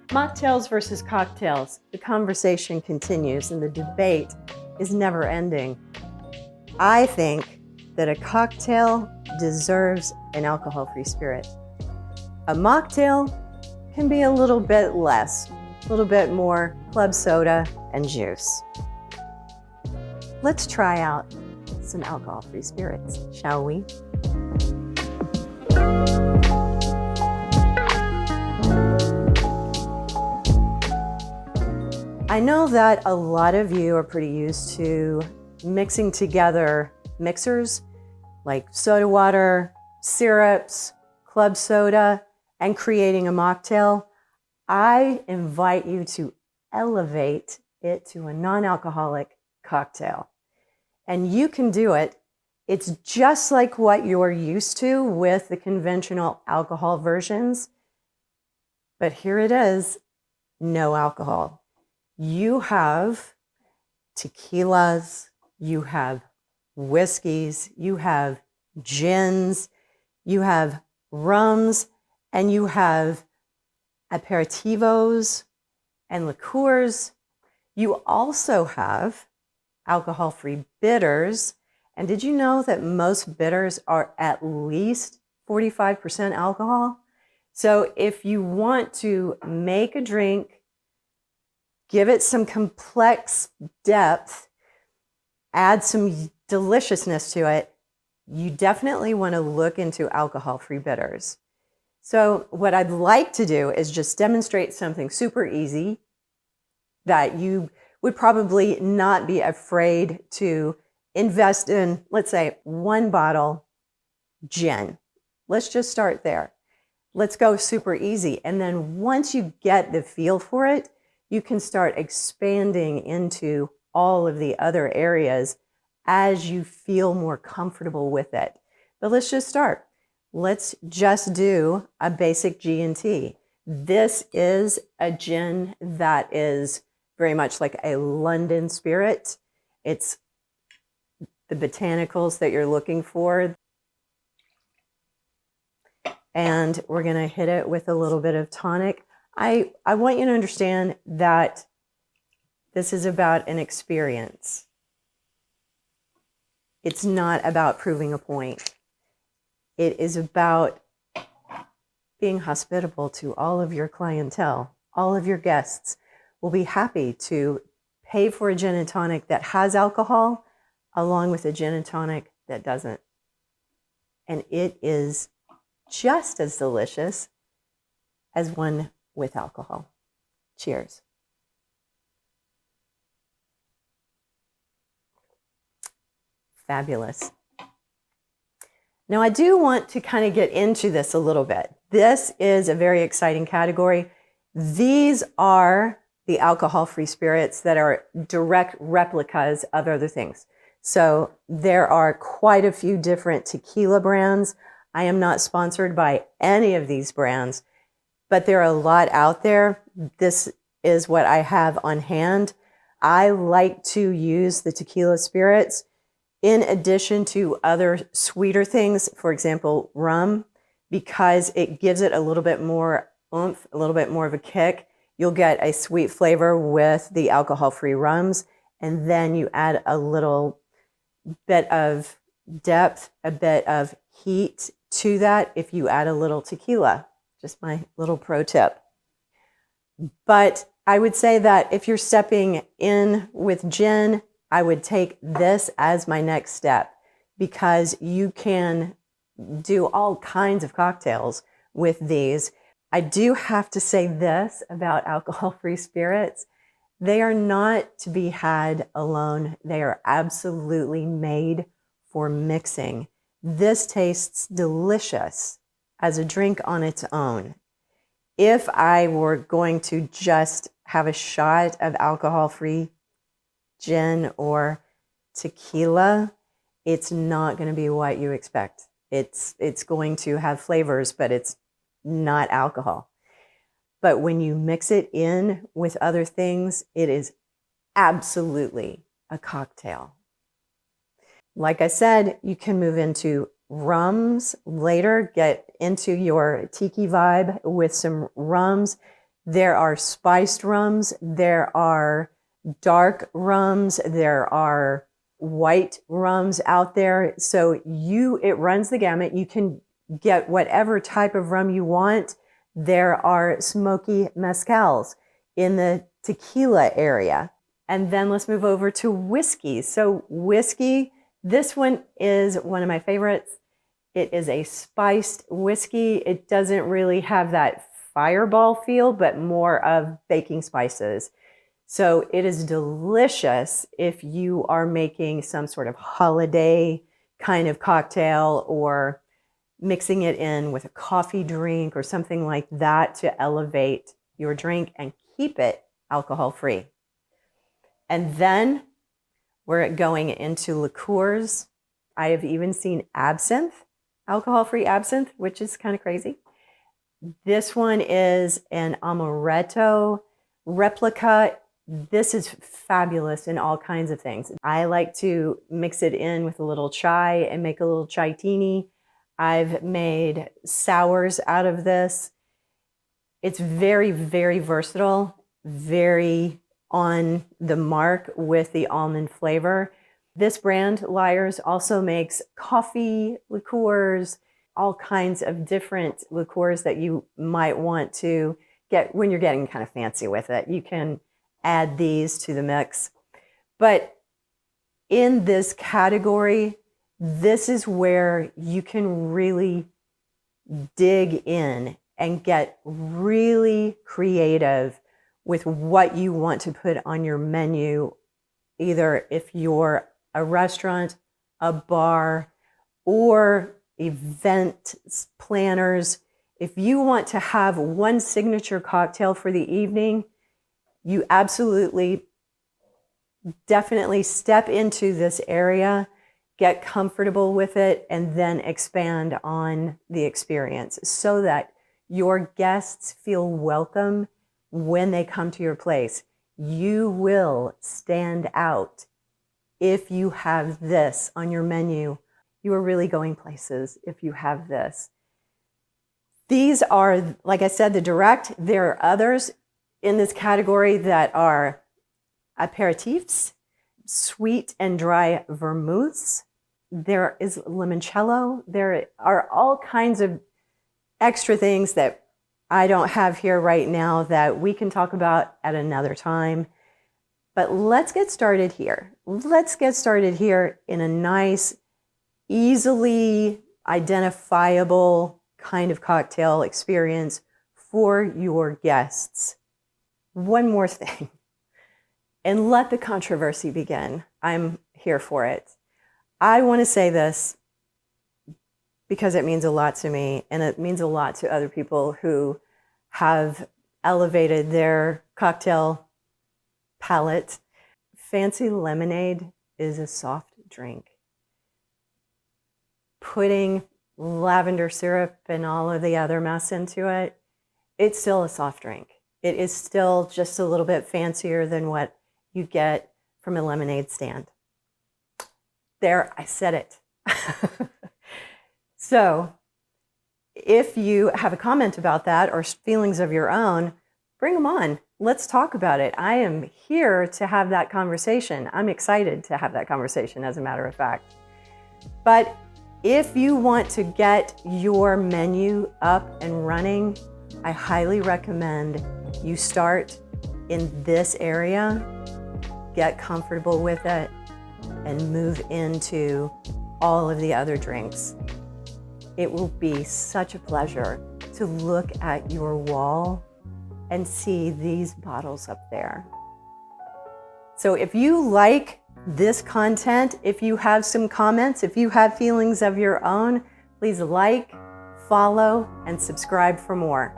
Mocktails versus cocktails. The conversation continues and the debate is never ending. I think that a cocktail deserves an alcohol-free spirit. A mocktail can be a little bit less, a little bit more club soda and juice. Let's try out some alcohol-free spirits, shall we? I know that a lot of you are pretty used to mixing together mixers like soda water, syrups, club soda, and creating a mocktail. I invite you to elevate it to a non-alcoholic cocktail. And you can do it. It's just like what you're used to with the conventional alcohol versions. But here it is, no alcohol. You have tequilas, you have whiskeys, you have gins, you have rums, and you have aperitifs and liqueurs. You also have alcohol-free bitters. And did you know that most bitters are at least 45% alcohol? So if you want to make a drink, give it some complex depth, add some deliciousness to it, you definitely want to look into alcohol-free bitters. So what I'd like to do is just demonstrate something super easy that you would probably not be afraid to invest in, let's say, 1 bottle gin. Let's just start there. Let's go super easy. And then once you get the feel for it, you can start expanding into all of the other areas as you feel more comfortable with it. But let's just start. Let's just do a basic G&T. This is a gin that is very much like a London spirit. It's the botanicals that you're looking for. And we're going to hit it with a little bit of tonic. I want you to understand that this is about an experience. It's not about proving a point. It is about being hospitable to all of your clientele. All of your guests will be happy to pay for a gin and tonic that has alcohol along with a gin and tonic that doesn't. And it is just as delicious as one with alcohol. Cheers. Fabulous. Now I do want to kind of get into this a little bit. This is a very exciting category. These are the alcohol-free spirits that are direct replicas of other things. So there are quite a few different tequila brands. I am not sponsored by any of these brands, but there are a lot out there. This is what I have on hand. I like to use the tequila spirits in addition to other sweeter things, for example, rum, because it gives it a little bit more oomph, a little bit more of a kick. You'll get a sweet flavor with the alcohol-free rums, and then you add a little bit of depth, a bit of heat to that if you add a little tequila. Just my little pro tip. But I would say that if you're stepping in with gin, I would take this as my next step because you can do all kinds of cocktails with these. I do have to say this about alcohol-free spirits. They are not to be had alone. They are absolutely made for mixing. This tastes delicious as a drink on its own. If I were going to just have a shot of alcohol-free gin or tequila, it's not going to be what you expect. It's going to have flavors, but it's not alcohol. But when you mix it in with other things, it is absolutely a cocktail. Like I said, you can move into rums later, get into your tiki vibe with some rums. There are spiced rums, there are dark rums, there are white rums out there. So it runs the gamut. You can get whatever type of rum you want. There are smoky mezcals in the tequila area. And then let's move over to whiskey. So whiskey, this one is one of my favorites. It is a spiced whiskey. It doesn't really have that fireball feel, but more of baking spices. So it is delicious if you are making some sort of holiday kind of cocktail or mixing it in with a coffee drink or something like that to elevate your drink and keep it alcohol-free. And then we're going into liqueurs. I have even seen absinthe, alcohol-free absinthe, which is kind of crazy. This one is an amaretto replica. This is fabulous in all kinds of things. I like to mix it in with a little chai and make a little chai-tini. I've made sours out of this. It's very, very versatile, very on the mark with the almond flavor. This brand, Liars, also makes coffee liqueurs, all kinds of different liqueurs that you might want to get when you're getting kind of fancy with it. You can add these to the mix. But in this category, this is where you can really dig in and get really creative with what you want to put on your menu, either if you're a restaurant, a bar, or event planners. If you want to have one signature cocktail for the evening, you absolutely, definitely step into this area, get comfortable with it, and then expand on the experience so that your guests feel welcome when they come to your place. You will stand out if you have this on your menu. You are really going places if you have this. These are, like I said, the direct. There are others in this category that are aperitifs, sweet and dry vermouths. There is limoncello. There are all kinds of extra things that I don't have here right now that we can talk about at another time. But let's get started here. Let's get started here in a nice, easily identifiable kind of cocktail experience for your guests. One more thing, and let the controversy begin. I'm here for it. I want to say this because it means a lot to me, and it means a lot to other people who have elevated their cocktail palate. Fancy lemonade is a soft drink. Putting lavender syrup and all of the other mess into it, it's still a soft drink. It is still just a little bit fancier than what you get from a lemonade stand. There, I said it. So if you have a comment about that or feelings of your own, bring them on. Let's talk about it. I am here to have that conversation. I'm excited to have that conversation, as a matter of fact. But if you want to get your menu up and running, I highly recommend you start in this area, get comfortable with it, and move into all of the other drinks. It will be such a pleasure to look at your wall and see these bottles up there. So if you like this content, if you have some comments, if you have feelings of your own, please like, follow, and subscribe for more.